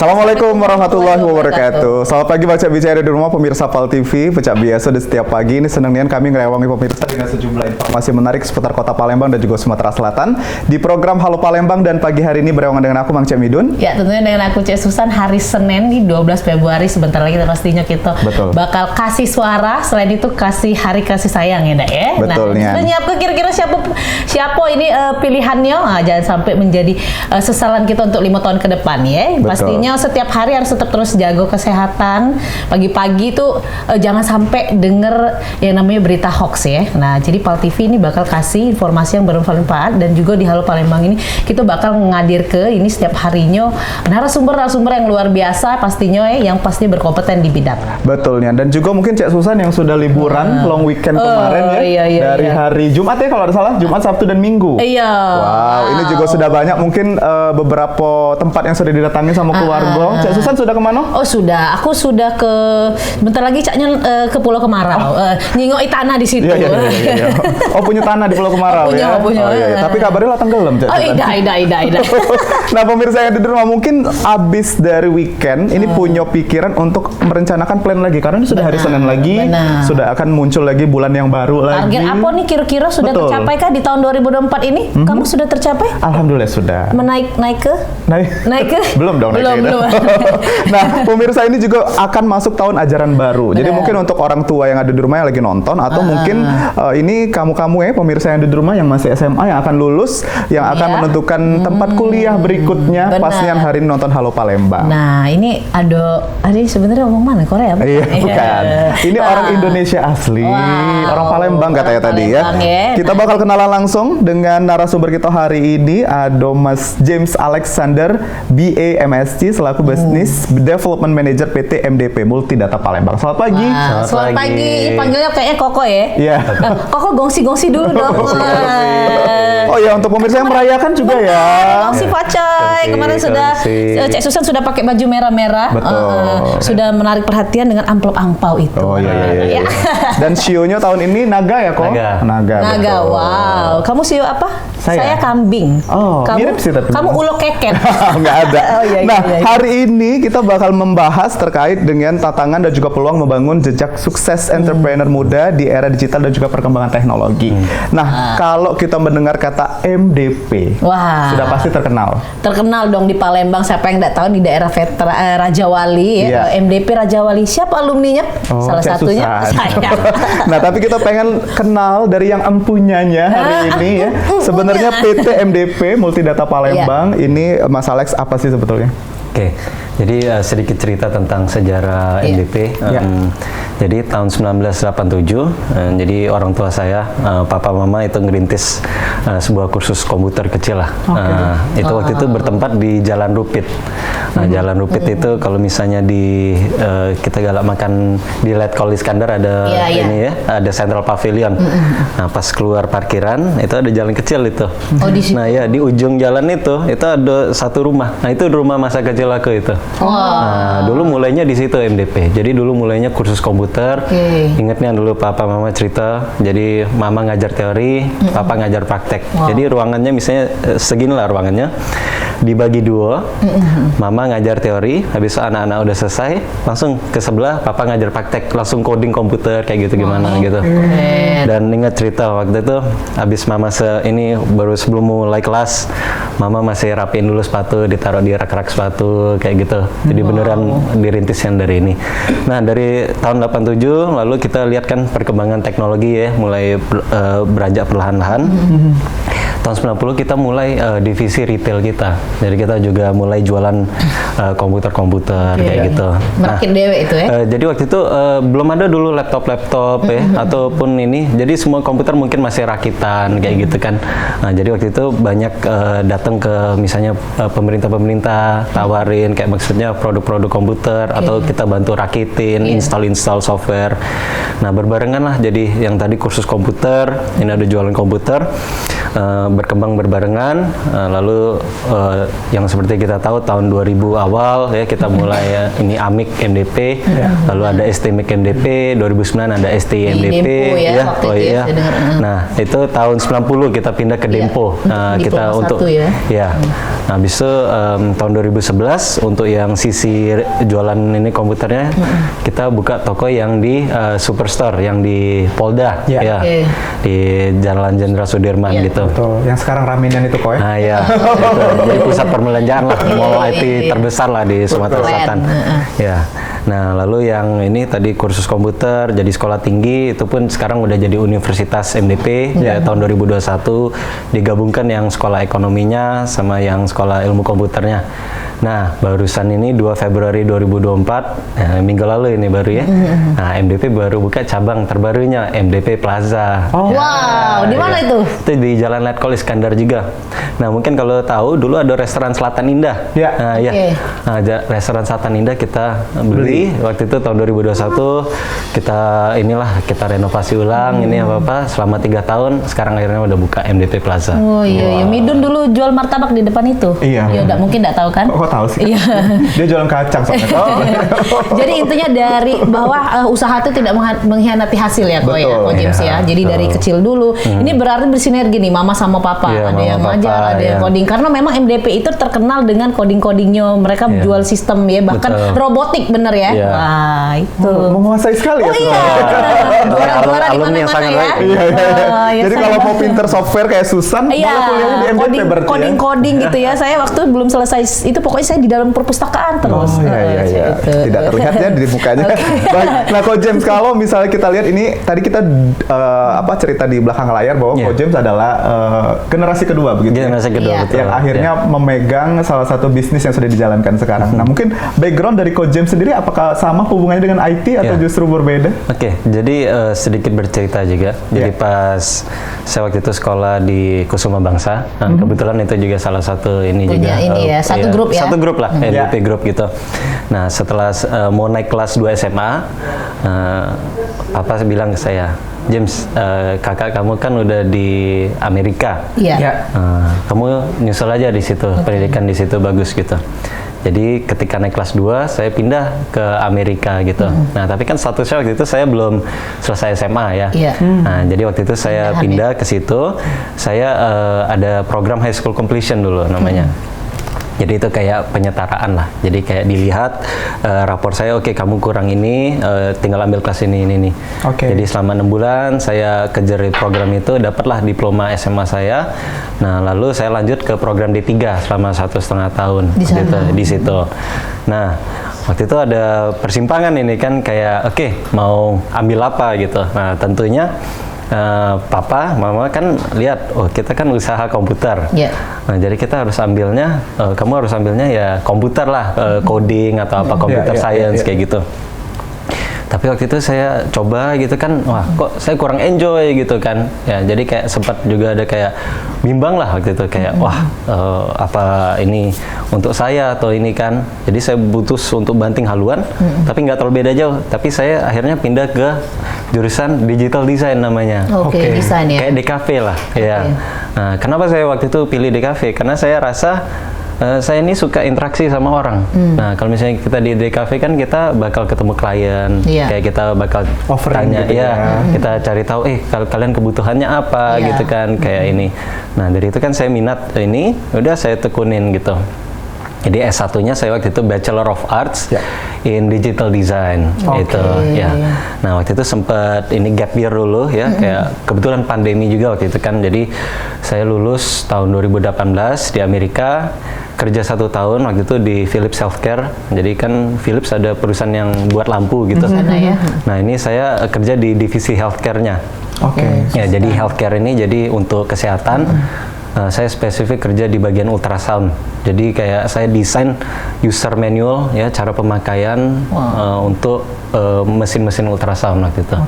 Assalamualaikum warahmatullahi wabarakatuh. Selamat pagi baca bicara di rumah pemirsa PAL TV. Pecah biasa di setiap pagi ini senang nian kami ngerewangi pemirsa dengan sejumlah informasi menarik seputar kota Palembang dan juga Sumatera Selatan di program Halo Palembang. Dan pagi hari ini berewangan dengan aku Mang Cek Midun. Ya tentunya dengan aku Cek Susan. Hari Senin nih 12 Februari sebentar lagi pastinya kita bakal kasih suara. Selain itu kasih hari kasih sayang ya Dak ya. Betul nih. Nah, nyiapkan kira-kira siapa ini pilihannya. Nah, jangan sampai menjadi sesalan kita untuk 5 tahun ke depan ya. Betul. Pastinya setiap hari harus tetap terus jaga kesehatan. Pagi-pagi itu jangan sampai denger yang namanya berita hoax ya. Nah, jadi PAL TV ini bakal kasih informasi yang bermanfaat dan juga di Halo Palembang ini kita bakal ngadir ke ini setiap harinya narasumber yang luar biasa pastinya ya, yang pasti berkompeten di bidang. Betul nih. Dan juga mungkin Cek Susan yang sudah liburan long weekend kemarin ya. Dari hari Jumat ya kalau ada salah, Jumat, Sabtu dan Minggu. Iya. Wow, ini juga sudah banyak mungkin beberapa tempat yang sudah didatangi sama keluarga. Cak Susan sudah kemana? Oh sudah, aku sudah ke bentar lagi caknya ke Pulau Kemarau, nyingoi tanah di situ. Iya. Oh punya tanah di Pulau Kemarau ya? Punya. Iya. Tapi kabarnya lah tenggelam Cak Susan. Ida. Nah pemirsa yang di rumah mungkin abis dari weekend ini punya pikiran untuk merencanakan plan lagi karena ini sudah hari Senin lagi, sudah akan muncul lagi bulan yang baru lagi. Target apa nih kira-kira sudah tercapai kah di tahun 2024 ini? Kamu sudah tercapai? Alhamdulillah sudah. Naik ke? Belum dong. Belum. Nah, pemirsa ini juga akan masuk tahun ajaran baru. Jadi mungkin untuk orang tua yang ada di rumah yang lagi nonton atau mungkin ini kamu-kamu ya pemirsa yang ada di rumah yang masih SMA yang akan lulus, yang akan menentukan tempat kuliah berikutnya pasnya hari ini nonton Halo Palembang. Nah, ini ada sebenarnya ngomong mana? Korea? Iya, bukan. Ini orang Indonesia asli, orang Palembang katanya tadi ya. Kita bakal kenalan langsung dengan narasumber kita hari ini, ada Mas James Alexander, BA MSc selaku Business Development Manager PT MDP Multidata Palembang. Selamat pagi. Selamat pagi. Panggilnya kayaknya Koko ya? Iya. Koko gongsi-gongsi dulu dong. Oh ya, untuk pemirsa yang merayakan juga ya. Gongsi Pacai. Kemarin sudah Cek Susan sudah pakai baju merah-merah. Sudah menarik perhatian dengan amplop angpau itu. Oh iya. Dan sionya tahun ini naga ya kok? Naga. Wow. Kamu sio apa? Saya kambing. Oh, mirip sih tapi. Kamu ulo keket. Nggak ada. Hari ini kita bakal membahas terkait dengan tantangan dan juga peluang membangun jejak sukses entrepreneur muda di era digital dan juga perkembangan teknologi. Nah, kalau kita mendengar kata MDP, sudah pasti terkenal. Terkenal dong di Palembang. Siapa yang nggak tahu di daerah Raja Wali ya. MDP Raja Wali. Siapa alumninya? Salah satunya saya. Nah, tapi kita pengen kenal dari yang empunyanya hari ini ya. Sebenarnya PT MDP Multidata Palembang ini Mas Alex apa sih sebetulnya? Oke, jadi sedikit cerita tentang sejarah MDP. Jadi tahun 1987, jadi orang tua saya, papa mama itu ngerintis sebuah kursus komputer kecil lah. Itu waktu itu bertempat di Jalan Rupit. Nah, Jalan Rupit itu kalau misalnya kita galak makan di Letkol Iskandar ada ini ya, ada Central Pavilion. Nah, pas keluar parkiran itu ada jalan kecil itu. Nah, ya di ujung jalan itu ada satu rumah. Nah, itu rumah masa kecil aku itu. Nah, dulu mulainya di situ MDP. Jadi dulu mulainya kursus komputer. Ingatnya dulu papa mama cerita. Jadi mama ngajar teori, papa ngajar praktek. Jadi ruangannya misalnya segini lah ruangannya. Dibagi dua. Mama ngajar teori, habis anak-anak udah selesai, langsung ke sebelah papa ngajar praktek, langsung coding komputer kayak gitu gimana gitu. Dan ingat cerita waktu itu habis mama ini baru sebelum mulai kelas, mama masih rapiin dulu sepatu, ditaruh di rak-rak sepatu kayak gitu. Jadi beneran dirintis yang dari ini. Nah, dari tahun 87 lalu kita lihat kan perkembangan teknologi ya, mulai beranjak perlahan-lahan. Tahun 90 kita mulai divisi retail kita. Jadi kita juga mulai jualan komputer-komputer kayak gitu. Merakit dewe itu ya? Jadi waktu itu belum ada dulu laptop ya, ataupun ini. Jadi semua komputer mungkin masih rakitan kayak gitu kan. Nah, jadi waktu itu banyak datang ke misalnya pemerintah tawarin kayak maksudnya produk-produk komputer atau kita bantu rakitin, install software. Nah, berbarengan lah jadi yang tadi kursus komputer, ini ada jualan komputer. berkembang berbarengan. Lalu yang seperti kita tahu tahun 2000 awal ya kita mulai ya, ini AMIK MDP, lalu ada STMIK MDP, 2009 ada STI MDP ya. Oh iya. Nah, itu tahun 90 kita pindah ke Dempo. Kita untuk ya. Nah, habis itu tahun 2011 untuk yang sisi jualan ini komputernya kita buka toko yang di Superstore yang di Polda ya. Di Jalan Jenderal Sudirman gitu. Betul. Yang sekarang raminan itu kok ya. Nah, ya. Itu. Jadi pusat perbelanjaan lah, mall IT terbesar lah di Sumatera Selatan. Ya. Nah, lalu yang ini tadi kursus komputer, jadi sekolah tinggi itu pun sekarang udah jadi Universitas MDP ya tahun 2021 digabungkan yang sekolah ekonominya sama yang sekolah ilmu komputernya. Nah, barusan ini 2 Februari 2024, minggu lalu ini baru ya. Nah, MDP baru buka cabang terbarunya, MDP Plaza. Oh, wow, di mana itu? Itu di Jalan Letkol Iskandar juga. Nah, mungkin kalau tahu dulu ada restoran Selatan Indah. Ya. Nah, nah, restoran Selatan Indah kita beli waktu itu tahun 2021. Kita renovasi ulang ini apa selama 3 tahun. Sekarang akhirnya udah buka MDP Plaza. Oh iya, Midun dulu jual martabak di depan itu. Iya. Ya, mungkin nggak tahu kan? Kok tahu sih? Iya. Dia jualan kacang soalnya. Jadi intinya dari bahwa usaha itu tidak mengkhianati hasil ya, Ko ya, Ko James ya. Jadi dari kecil dulu. Ini berarti bersinergi nih, mama sama papa. Iya, ada yang ngajar, ada yang coding. Karena memang MDP itu terkenal dengan coding-codingnya. Mereka jual sistem ya, bahkan robotik bener ya. Wah, itu. Menguasai sekali ya. Iya. Juara di mana-mana ya. Jadi kalau mau pinter software kayak Susan, malah kuliahnya di MDP berarti ya. Coding gitu ya. Saya waktu belum selesai itu pokoknya saya di dalam perpustakaan terus. Oh iya. Tidak terlihat ya di mukanya. Baik. Nah, Ko James, kalau misalnya kita lihat ini tadi kita cerita di belakang layar bahwa Ko James adalah generasi kedua begitu. Generasi kedua betul. Yang akhirnya memegang salah satu bisnis yang sudah dijalankan sekarang. Nah, mungkin background dari Ko James sendiri apakah sama hubungannya dengan IT atau justru berbeda? Oke, jadi sedikit bercerita juga. Jadi pas saya waktu itu sekolah di Kusuma Bangsa, kebetulan itu juga salah satu ini juga. Satu grup ya? Satu grup lah, MDP grup gitu. Nah, setelah mau naik kelas 2 SMA, Papa bilang ke saya, James, kakak kamu kan udah di Amerika. Kamu nyusul aja di situ, pendidikan di situ bagus gitu. Jadi ketika naik kelas 2, saya pindah ke Amerika gitu. Nah, tapi kan statusnya waktu itu saya belum selesai SMA ya. Nah, jadi waktu itu saya pindah ke situ. Saya ada program high school completion dulu namanya. Jadi itu kayak penyetaraan lah. Jadi kayak dilihat rapor saya, oke, kamu kurang ini, tinggal ambil kelas ini. Jadi selama 6 bulan saya kejar program itu, dapatlah diploma SMA saya. Nah, lalu saya lanjut ke program D3 selama 1,5 tahun di situ. Nah, waktu itu ada persimpangan ini kan kayak, oke, mau ambil apa gitu. Nah, tentunya papa, mama kan lihat, oh kita kan usaha komputer. Nah, jadi kita harus ambilnya, kamu harus ambilnya ya komputer lah, coding atau apa, computer science kayak gitu. Tapi waktu itu saya coba gitu kan, wah kok saya kurang enjoy gitu kan. Ya, jadi kayak sempat juga ada kayak bimbang lah waktu itu kayak wah apa ini untuk saya atau ini kan. Jadi saya butuh untuk banting haluan, tapi nggak terlalu beda jauh. Tapi saya akhirnya pindah ke jurusan digital design namanya. Desain ya. Kayak DKV lah. Ya. Nah, kenapa saya waktu itu pilih DKV? Karena saya rasa saya ini suka interaksi sama orang. Nah, kalau misalnya kita di DKV kan kita bakal ketemu klien, kayak kita bakal tanya, gitu kita cari tahu, kalian kebutuhannya apa gitu kan, kayak ini. Nah, dari itu kan saya minat ini, udah saya tekunin gitu. Jadi S1-nya saya waktu itu Bachelor of Arts in Digital Design itu ya. Nah, waktu itu sempat ini gap year dulu ya, kayak kebetulan pandemi juga waktu itu kan. Jadi saya lulus tahun 2018 di Amerika, kerja 1 tahun waktu itu di Philips Healthcare. Jadi kan Philips ada perusahaan yang buat lampu gitu. Nah, ini saya kerja di divisi healthcare-nya. Ya, jadi healthcare ini jadi untuk kesehatan. Saya spesifik kerja di bagian ultrasound. Jadi kayak saya desain user manual ya, cara pemakaian untuk mesin-mesin ultrasound waktu itu.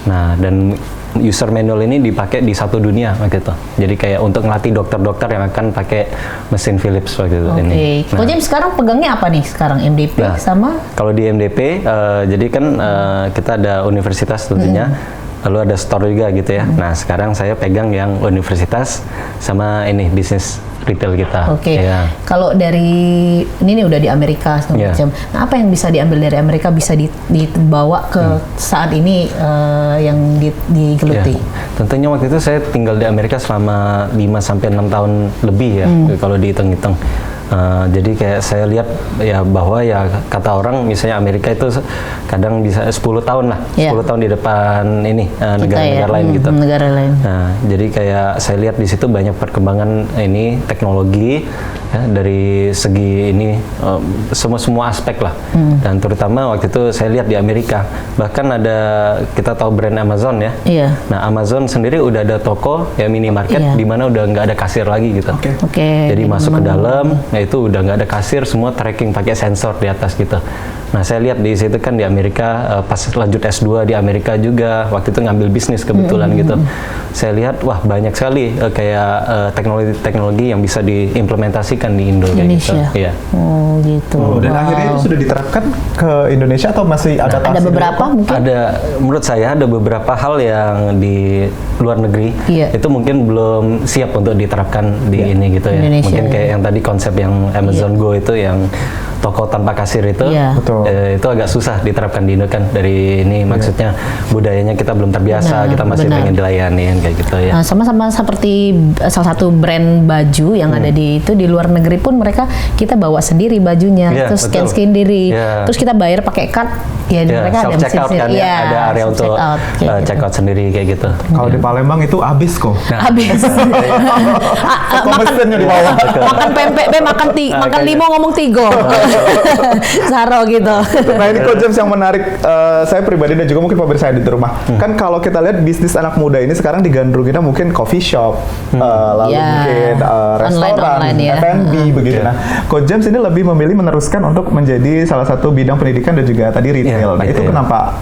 Nah, dan user manual ini dipakai di satu dunia waktu itu. Jadi kayak untuk ngelatih dokter-dokter yang akan pakai mesin Philips waktu itu ini. Nah, James sekarang pegangnya apa nih sekarang, MDP sama? Kalau di MDP, jadi kan kita ada universitas tentunya. lalu ada store juga gitu ya. Nah sekarang saya pegang yang universitas sama ini bisnis retail kita. Oke. Ya. Kalau dari ini nih udah di Amerika segala macam. Nah, apa yang bisa diambil dari Amerika bisa dibawa ke saat ini yang digeluti? Ya. Tentunya waktu itu saya tinggal di Amerika selama 5 sampai 6 tahun lebih ya kalau dihitung-hitung. Jadi kayak saya lihat ya bahwa ya kata orang misalnya Amerika itu kadang bisa 10 tahun lah, 10 tahun di depan ini negara-negara lain gitu. Negara lain. Nah, jadi kayak saya lihat di situ banyak perkembangan ini teknologi ya, dari segi ini semua aspek lah. Dan terutama waktu itu saya lihat di Amerika bahkan ada kita tahu brand Amazon ya. Iya. Nah, Amazon sendiri udah ada toko ya minimarket di mana udah nggak ada kasir lagi gitu. Oke. Jadi masuk ke dalam, nah itu udah nggak ada kasir, semua tracking pakai sensor di atas gitu. Nah saya lihat di situ kan di Amerika pas lanjut S2 di Amerika juga waktu itu ngambil bisnis kebetulan gitu. Saya lihat wah banyak sekali kayak teknologi-teknologi yang bisa diimplementasikan di Indonesia. Gitu. Iya. Oh gitu. Dan akhirnya itu sudah diterapkan ke Indonesia atau masih ada Ada beberapa mungkin? Ada, menurut saya ada beberapa hal yang di luar negeri itu mungkin belum siap untuk diterapkan di ini gitu ya. Indonesia, mungkin kayak yang tadi konsep yang Amazon Go itu yang toko tanpa kasir itu, itu agak susah diterapkan di Indo kan dari ini maksudnya budayanya kita belum terbiasa, kita masih pengen dilayani kayak gitu ya. Nah, sama-sama seperti salah satu brand baju yang ada di itu di luar negeri pun mereka kita bawa sendiri bajunya, terus scan sendiri, terus kita bayar pakai card, mereka ada check out kan ada area untuk check out sendiri kayak gitu. Kalau di Palembang itu habis kok. Habis. Mesinnya di bawah. Makan pempek, makan limo ngomong tigo. Saro gitu. Nah ini Coach James yang menarik saya pribadi dan juga mungkin pemirsa di rumah. Kan kalau kita lihat bisnis anak muda ini sekarang digandrunginnya mungkin coffee shop, lalu mungkin restoran, F&B begitu. Nah Coach James ini lebih memilih meneruskan untuk menjadi salah satu bidang pendidikan dan juga tadi retail. Nah itu kenapa?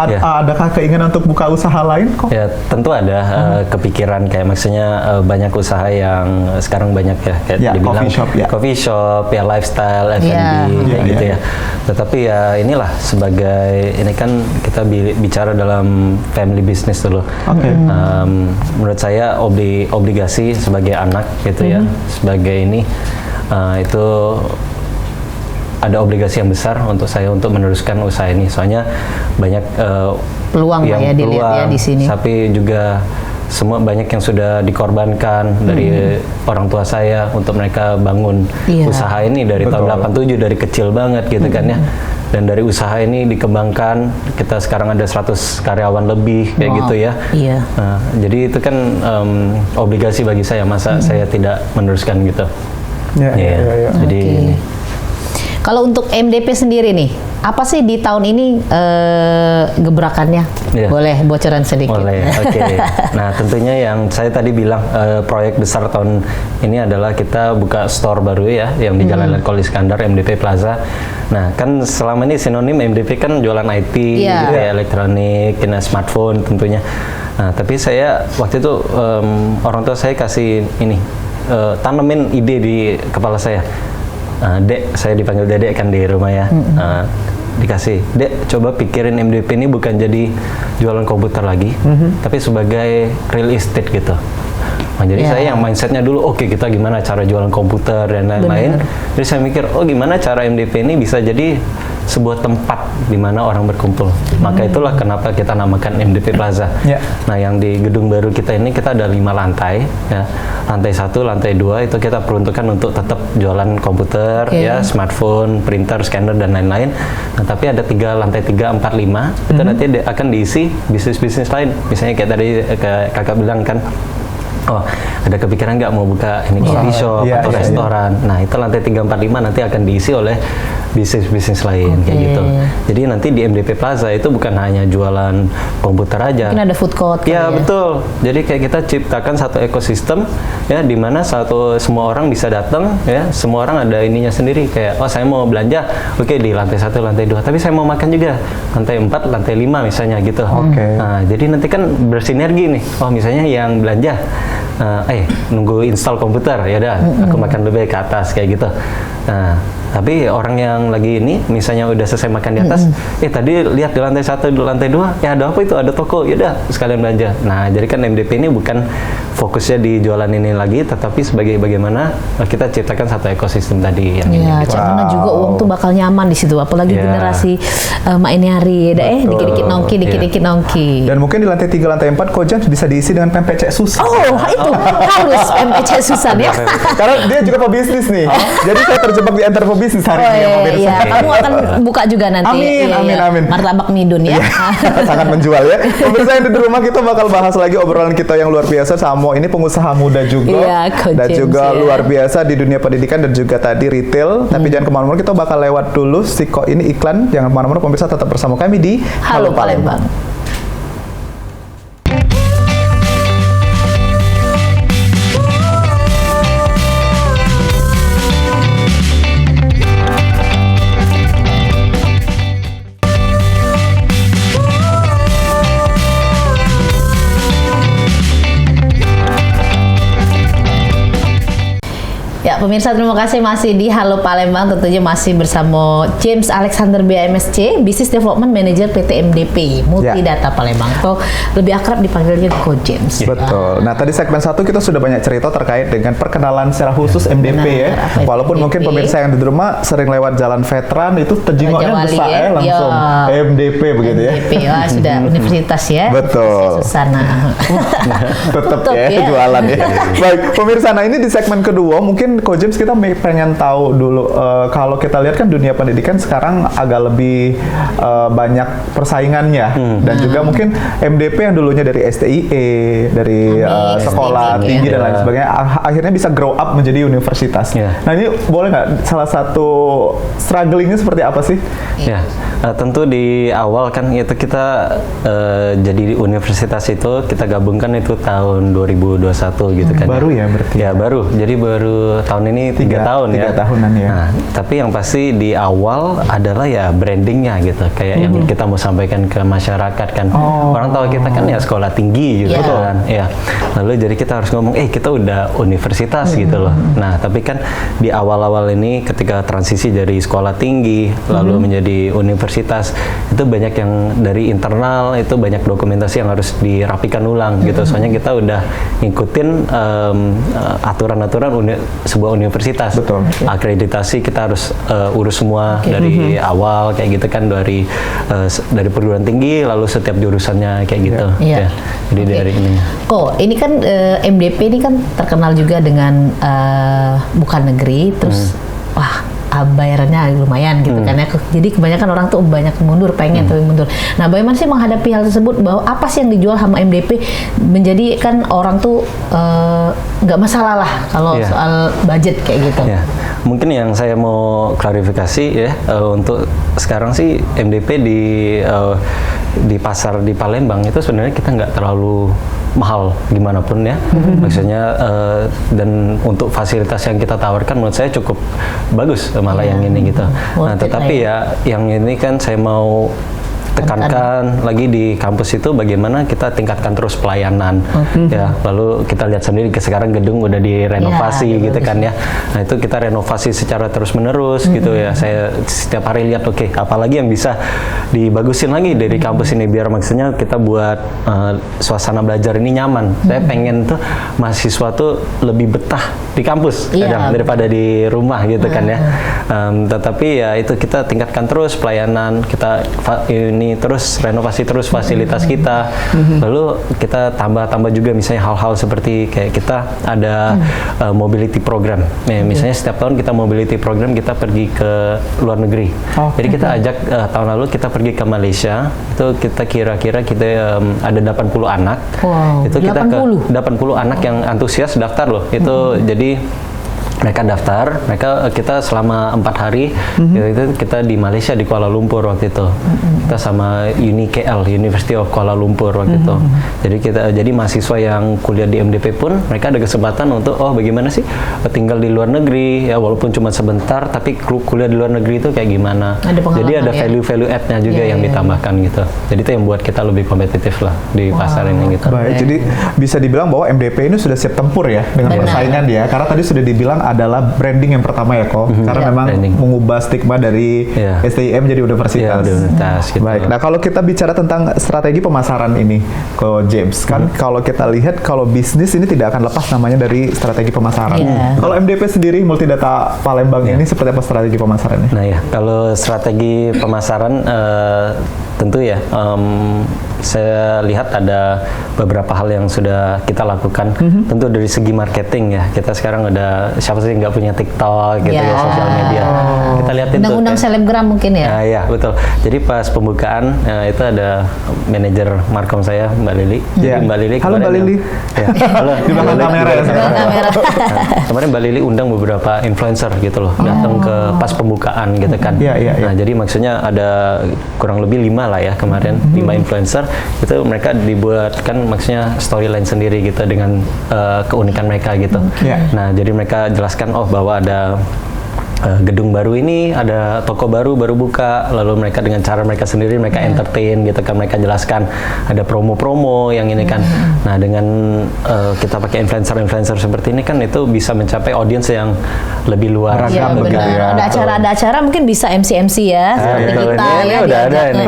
Adakah keinginan untuk buka usaha lain kok? Ya tentu ada kepikiran kayak maksudnya banyak usaha yang sekarang banyak ya kayak dibilang coffee shop ya lifestyle F&B kayak gitu ya. Tetapi ya inilah sebagai ini kan kita bicara dalam family business dulu. Menurut saya obligasi sebagai anak gitu ya sebagai ini itu ada obligasi yang besar untuk saya untuk meneruskan usaha ini. Soalnya banyak peluang yang ya dilihat ya di sini. Tapi juga semua banyak yang sudah dikorbankan dari orang tua saya untuk mereka bangun usaha ini dari tahun 87 dari kecil banget gitu kan ya. Dan dari usaha ini dikembangkan, kita sekarang ada 100 karyawan lebih kayak gitu ya. Nah, jadi itu kan obligasi bagi saya, masa saya tidak meneruskan gitu. Jadi kalau untuk MDP sendiri nih, apa sih di tahun ini gebrakannya? Boleh bocoran sedikit? Boleh, oke. Nah tentunya yang saya tadi bilang proyek besar tahun ini adalah kita buka store baru ya, yang di Jalan Letkol Iskandar, MDP Plaza. Nah kan selama ini sinonim MDP kan jualan IT, gitu ya, elektronik, smartphone tentunya. Nah tapi saya waktu itu orang tua saya kasih ini, tanamin ide di kepala saya. Dek, saya dipanggil Dedek kan di rumah ya. Dikasih, Dek, coba pikirin MDP ini bukan jadi jualan komputer lagi, tapi sebagai real estate gitu. Nah, jadi saya yang mindsetnya dulu, oke, kita gimana cara jualan komputer dan lain-lain. Jadi saya mikir, oh gimana cara MDP ini bisa jadi sebuah tempat di mana orang berkumpul. Maka itulah kenapa kita namakan MDP Plaza. Nah, yang di gedung baru kita ini kita ada 5 lantai. Ya. Lantai 1, lantai 2 itu kita peruntukkan untuk tetap jualan komputer, ya, smartphone, printer, scanner dan lain-lain. Nah, tapi ada lantai 3, 4, 5 itu nanti akan diisi bisnis-bisnis lain. Misalnya kayak tadi kakak bilang kan, oh ada kepikiran nggak mau buka ini coffee shop atau restoran. Nah itu lantai 3, 4, 5 nanti akan diisi oleh bisnis-bisnis lain kayak gitu. Jadi nanti di MDP Plaza itu bukan hanya jualan komputer aja. Mungkin ada food court. Ya betul. Jadi kayak kita ciptakan satu ekosistem ya di mana semua orang bisa datang ya, semua orang ada ininya sendiri kayak oh saya mau belanja, oke di lantai 1, lantai 2, tapi saya mau makan juga lantai 4, lantai 5 misalnya gitu. Nah jadi nanti kan bersinergi nih. Oh misalnya yang belanja nunggu install komputer, ya udah aku makan dulu ke atas kayak gitu. Nah, tapi orang yang lagi ini misalnya udah selesai makan di atas, tadi lihat di lantai 1, di lantai 2, ya ada apa itu? Ada toko, ya udah sekalian belanja. Nah, jadi kan MDP ini bukan fokusnya di jualan ini lagi, tetapi sebagai bagaimana kita ciptakan satu ekosistem tadi yang ini. Cak mana juga uang tuh bakal nyaman di situ, apalagi generasi mak ini hari, dikit-dikit nongki, dikit-dikit nongki. Dan mungkin di lantai 3, lantai 4, Kojam bisa diisi dengan pempek Cek Susan. Oh, itu harus pempek Cek Susan ya. Karena dia juga pebisnis nih. Jadi saya terjebak di antara pebisnis hari ini ya, pemirsa. Iya, kamu akan buka juga nanti. Amin. Martabak Midun ya. Sangat menjual ya. Pemirsa yang di rumah, kita bakal bahas lagi obrolan kita yang luar biasa sama ini pengusaha muda juga. Dan juga luar biasa di dunia pendidikan dan juga tadi retail. Tapi jangan kemana-mana, kita bakal lewat dulu ini iklan. Jangan kemana-mana, pemirsa tetap bersama kami di Halo Palembang. Ya, pemirsa, terima kasih masih di Halo Palembang, tentunya masih bersama James Alexander BMSC, Business Development Manager PT MDP, Multi Data Palembang. Atau lebih akrab dipanggilnya Ko James. Betul. Nah, tadi segmen 1 kita sudah banyak cerita terkait dengan perkenalan secara khusus MDP ya. Walaupun mungkin pemirsa yang di rumah sering lewat jalan veteran itu terjengoknya besar langsung MDP begitu ya. MDP, sudah universitas ya. Betul. Susana. Tetap ya jualan ya. Baik, pemirsa, nah ini di segmen kedua mungkin Ko James kita pengen tahu dulu kalau kita lihat kan dunia pendidikan sekarang agak lebih banyak persaingannya dan juga mungkin MDP yang dulunya dari STIE, dari sekolah tinggi dan lain sebagainya akhirnya bisa grow up menjadi universitas. Nah, ini boleh nggak salah satu strugglingnya seperti apa sih? Ya, tentu di awal kan itu kita jadi universitas itu kita gabungkan itu tahun 2021 gitu kan. Baru ya berarti? Ya, baru. Jadi baru tahun ini 3 tahun ya. 3 tahunan ya. Nah, tapi yang pasti di awal adalah ya brandingnya gitu. Kayak yang kita mau sampaikan ke masyarakat kan. Orang tahu kita kan ya sekolah tinggi gitu kan. Ya. Lalu jadi kita harus ngomong, kita udah universitas gitu loh. Nah, tapi kan di awal-awal ini ketika transisi dari sekolah tinggi lalu menjadi universitas, itu banyak yang dari internal, itu banyak dokumentasi yang harus dirapikan ulang gitu. Soalnya kita udah ngikutin aturan-aturan sebuah universitas. Betul. Akreditasi kita harus urus semua dari awal kayak gitu kan, dari perguruan tinggi lalu setiap jurusannya kayak gitu. Ya. Jadi dari ini. Ini kan MDP ini kan terkenal juga dengan bukan negeri, terus bayarannya lumayan gitu kan ya. Jadi kebanyakan orang tuh banyak mundur, pengen tapi mundur. Nah, bagaimana sih menghadapi hal tersebut, bahwa apa sih yang dijual sama MDP menjadi kan orang tuh nggak masalah lah kalau soal budget kayak gitu. Mungkin yang saya mau klarifikasi ya, untuk sekarang sih MDP di pasar di Palembang itu sebenarnya kita nggak terlalu mahal gimana pun ya. Maksudnya dan untuk fasilitas yang kita tawarkan menurut saya cukup bagus malah yang ini gitu. Nah, tetapi ya yang ini kan saya mau tekankan lagi di kampus itu bagaimana kita tingkatkan terus pelayanan ya. Lalu kita lihat sendiri sekarang gedung udah direnovasi gitu kan ya. Nah, itu kita renovasi secara terus menerus gitu ya. Saya setiap hari lihat apalagi yang bisa dibagusin lagi dari kampus ini biar maksudnya kita buat suasana belajar ini nyaman. Saya pengen tuh mahasiswa tuh lebih betah di kampus kadang daripada di rumah gitu kan ya. Tetapi ya itu kita tingkatkan terus pelayanan, kita ini terus renovasi terus fasilitas kita. Lalu kita tambah juga misalnya hal-hal seperti kayak kita ada mobility program. Misalnya setiap tahun kita mobility program, kita pergi ke luar negeri. Jadi kita ajak tahun lalu kita pergi ke Malaysia. Itu kita kira-kira kita ada 80 anak. Itu kita 80 anak yang antusias daftar loh. Itu jadi mereka daftar, kita selama 4 hari itu kita di Malaysia di Kuala Lumpur waktu itu. Kita sama UniKL, University of Kuala Lumpur waktu itu. Jadi mahasiswa yang kuliah di MDP pun mereka ada kesempatan untuk bagaimana sih tinggal di luar negeri ya, walaupun cuma sebentar tapi kuliah di luar negeri itu kayak gimana. Jadi ada value add-nya juga yang ditambahkan gitu. Jadi itu yang buat kita lebih kompetitif lah di pasar ini gitu. Baik, jadi bisa dibilang bahwa MDP ini sudah siap tempur ya dengan persaingan dia, karena tadi sudah dibilang adalah branding yang pertama ya kok, karena memang mengubah stigma dari STIM jadi universitas. Gitu. Baik, nah kalau kita bicara tentang strategi pemasaran ini, kok James, kan kalau kita lihat kalau bisnis ini tidak akan lepas namanya dari strategi pemasaran. Kalau MDP sendiri Multidata Palembang ini seperti apa strategi pemasarannya? Nah ya, kalau strategi pemasaran tentu ya saya lihat ada beberapa hal yang sudah kita lakukan. Tentu dari segi marketing ya, kita sekarang ada siapa sih nggak punya TikTok gitu ya, sosial media. Kita lihat itu undang-undang selebgram mungkin ya. Nah, ya betul. Jadi pas pembukaan itu ada manajer markom saya Mbak Lili. Jadi Mbak Lili. Halo Mbak Lili. Halo. Di belakang kamera ya. Kemarin Mbak Lili undang beberapa influencer gitu loh, datang ke pas pembukaan gitu kan. Nah jadi maksudnya ada kurang lebih 5 lah ya kemarin, 5 influencer. Itu mereka dibuatkan maksudnya storyline sendiri gitu dengan keunikan mereka gitu. Nah jadi mereka jelaskan bahwa ada gedung baru ini, ada toko baru buka, lalu mereka dengan cara mereka sendiri mereka entertain gitu kan, mereka jelaskan ada promo-promo yang ini kan. Nah dengan kita pakai influencer seperti ini kan itu bisa mencapai audiens yang lebih luas. Ada acara mungkin bisa MC ya seperti kita ini udah ada ini.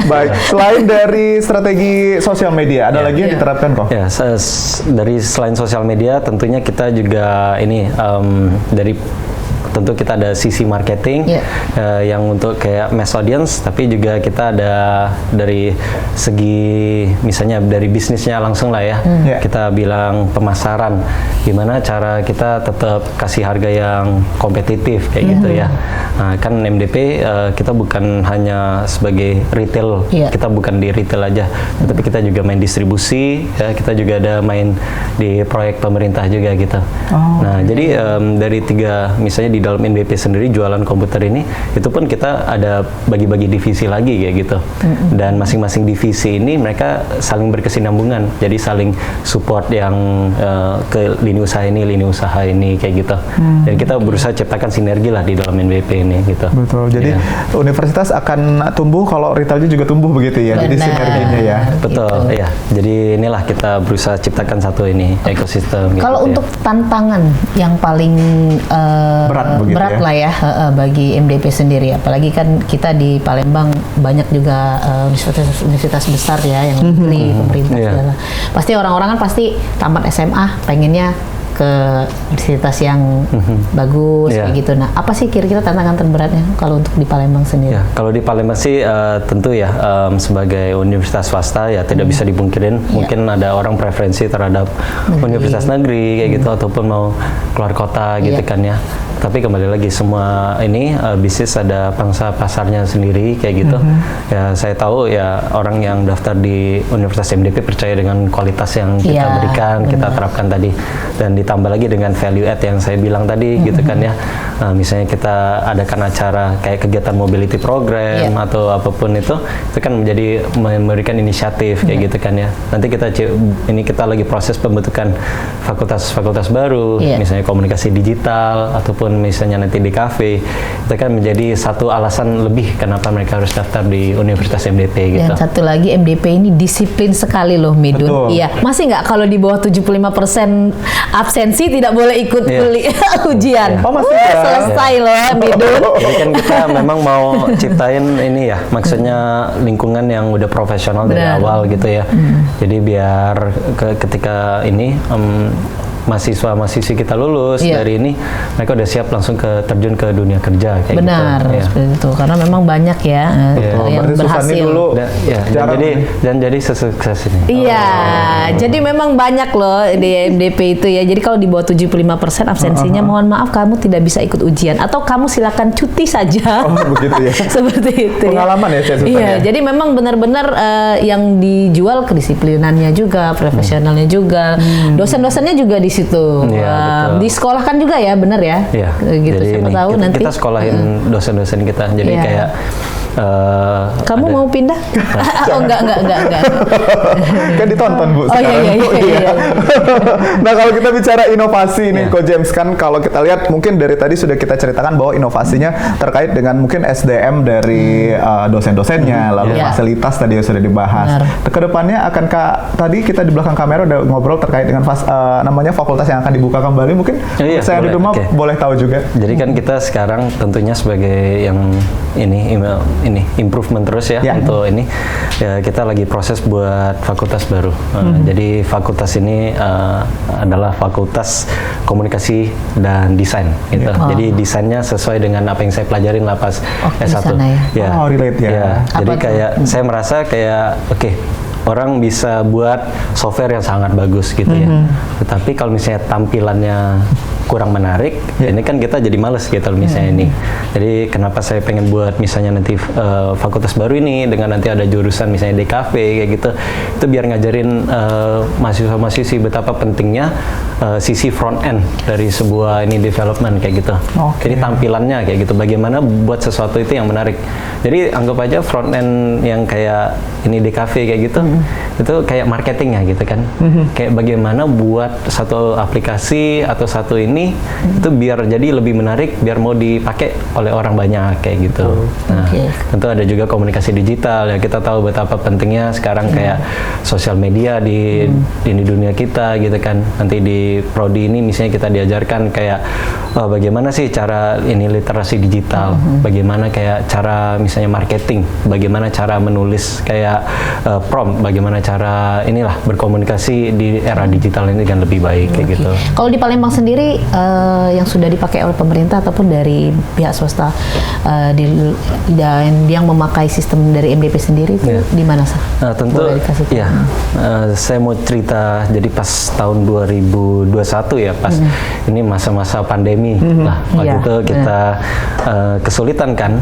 Baik, selain dari strategi sosial media ada lagi yang diterapkan kok? Ya, dari selain sosial media tentunya kita juga ini tentu kita ada sisi marketing yang untuk kayak mass audience, tapi juga kita ada dari segi misalnya dari bisnisnya langsung lah ya. Kita bilang pemasaran, gimana cara kita tetap kasih harga yang kompetitif kayak gitu ya. Nah, kan MDP kita bukan hanya sebagai retail, kita bukan di retail aja, tapi kita juga main distribusi, ya, kita juga ada main di proyek pemerintah juga gitu. Nah, jadi dari 3 misalnya di dalam MDP sendiri jualan komputer ini, itu pun kita ada bagi-bagi divisi lagi kayak gitu. Dan masing-masing divisi ini mereka saling berkesinambungan, jadi saling support yang ke lini usaha ini kayak gitu. Dan kita berusaha ciptakan sinergi lah di dalam MDP ini gitu. Betul. Jadi universitas akan tumbuh kalau retailnya juga tumbuh begitu ya. Jadi sinerginya ya. Betul. Ya. Jadi inilah kita berusaha ciptakan satu ini ekosistem. Kalau gitu, untuk tantangan yang paling berat lah ya bagi MDP sendiri, apalagi kan kita di Palembang banyak juga universitas besar ya yang negeri, pemerintah segala. Pasti orang-orang kan pasti tamat SMA pengennya ke universitas yang bagus kayak gitu. Nah, apa sih kira-kira tantangan terberatnya kalau untuk di Palembang sendiri? Ya, kalau di Palembang sih tentu ya sebagai universitas swasta ya tidak bisa dipungkirin mungkin ada orang preferensi terhadap universitas negeri kayak gitu ataupun mau keluar kota gitu kan ya. Tapi kembali lagi semua ini bisnis ada pangsa pasarnya sendiri kayak gitu. Ya saya tahu ya orang yang daftar di Universitas MDP percaya dengan kualitas yang kita berikan, kita terapkan tadi, dan ditambah lagi dengan value add yang saya bilang tadi gitu kan ya. Misalnya kita adakan acara kayak kegiatan mobility program atau apapun itu kan menjadi memberikan inisiatif kayak gitu kan ya. Nanti kita lagi proses pembentukan fakultas baru, misalnya komunikasi digital ataupun misalnya nanti di kafe, itu kan menjadi satu alasan lebih kenapa mereka harus daftar di Universitas MDP gitu. Dan satu lagi MDP ini disiplin sekali loh Midun. Iya, masih nggak kalau di bawah 75% absensi tidak boleh ikut ujian. Masih selesai loh Midun. Jadi kan kita memang mau ciptain ini ya, maksudnya lingkungan yang udah profesional dari awal gitu ya. Jadi biar ketika ini mahasiswa-mahasissi kita lulus dari ini, mereka udah siap langsung terjun ke dunia kerja kayak gitu. Seperti itu. Karena memang banyak ya yang berhasil. Dulu dan jadi sukses ini. Iya, jadi memang banyak loh di MDP itu ya. Jadi kalau di bawah 75% absensinya, mohon maaf kamu tidak bisa ikut ujian atau kamu silakan cuti saja. Begitu ya. Seperti itu. Pengalaman ya saya Iya, jadi memang benar-benar yang dijual kedisiplinannya juga, profesionalnya juga. Dosen-dosennya juga disiplin situ. Iya, betul. Di sekolah kan juga ya, bener ya? Iya. Gitu, Jadi siapa tahu kita, nanti. kita sekolahin dosen-dosen kita. Jadi Iya. kayak Kamu ada- mau pindah? Oh enggak. Kan ditonton Bu Oh sekarang. iya. Nah kalau kita bicara inovasi nih Iya. Ko James, kan kalau kita lihat mungkin dari tadi sudah kita ceritakan bahwa inovasinya terkait dengan mungkin SDM dari dosen-dosennya, lalu Iya. fasilitas tadi yang sudah dibahas. Benar. Kedepannya akankah, tadi kita di belakang kamera udah ngobrol terkait dengan namanya fakultas yang akan dibuka kembali, mungkin Iya, saya di boleh. rumah Oke. boleh tahu juga. Jadi kan kita sekarang tentunya sebagai yang ini improvement terus ya, Ya. untuk ini ya, kita lagi proses buat fakultas baru. Jadi fakultas ini adalah fakultas komunikasi dan desain gitu. Jadi desainnya sesuai dengan apa yang saya pelajarin lah pas Oke, di S1. sana ya. Oh, relate ya. Jadi Apa tuh? kayak saya merasa kayak oke, orang bisa buat software yang sangat bagus gitu ya. Tetapi kalau misalnya tampilannya kurang menarik, ini kan kita jadi males gitu misalnya ini. Jadi kenapa saya pengen buat misalnya nanti fakultas baru ini dengan nanti ada jurusan misalnya DKV kayak gitu. Itu biar ngajarin mahasiswa-mahasiswi betapa pentingnya sisi front end dari sebuah ini development kayak gitu. Oke. Jadi tampilannya kayak gitu, bagaimana buat sesuatu itu yang menarik. Jadi anggap aja front end yang kayak ini DKV kayak gitu, itu kayak marketingnya gitu kan. Kayak bagaimana buat satu aplikasi atau satu ini itu biar jadi lebih menarik, biar mau dipakai oleh orang banyak kayak gitu. Nah, tentu ada juga komunikasi digital ya, kita tahu betapa pentingnya sekarang kayak sosial media di dunia kita gitu kan. Nanti di prodi ini misalnya kita diajarkan kayak bagaimana sih cara ini literasi digital, bagaimana kayak cara misalnya marketing, bagaimana cara menulis kayak prompt, bagaimana cara inilah berkomunikasi di era digital ini kan lebih baik kayak gitu. Kalau di Palembang sendiri yang sudah dipakai oleh pemerintah ataupun dari pihak swasta dan yang memakai sistem dari MDP sendiri itu di mana sih? Tentu Boleh dikasih tahu? ya, saya mau cerita jadi pas tahun 2021 ya, pas ini masa-masa pandemi lah, waktu Iya. itu kita kesulitan kan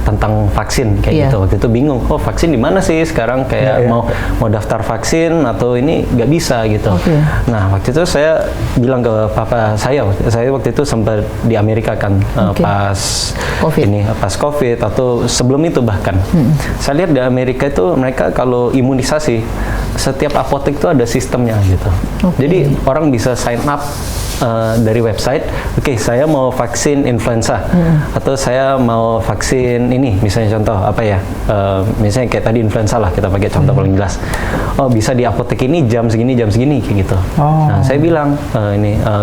tentang vaksin kayak Iya. gitu. Waktu itu bingung, oh vaksin di mana sih sekarang, kayak mau daftar vaksin atau ini nggak bisa gitu. Oke. Nah waktu itu saya bilang ke papa saya waktu itu sempat di Amerika kan, pas COVID. pas COVID atau sebelum itu bahkan. Saya lihat di Amerika itu mereka kalau imunisasi setiap apotek itu ada sistemnya gitu. Jadi orang bisa sign up dari website, oke, saya mau vaksin influenza atau saya mau vaksin ini, misalnya contoh apa ya, misalnya kayak tadi influenza lah, kita pakai contoh paling jelas. Oh bisa di apotek ini jam segini kayak gitu. Nah saya bilang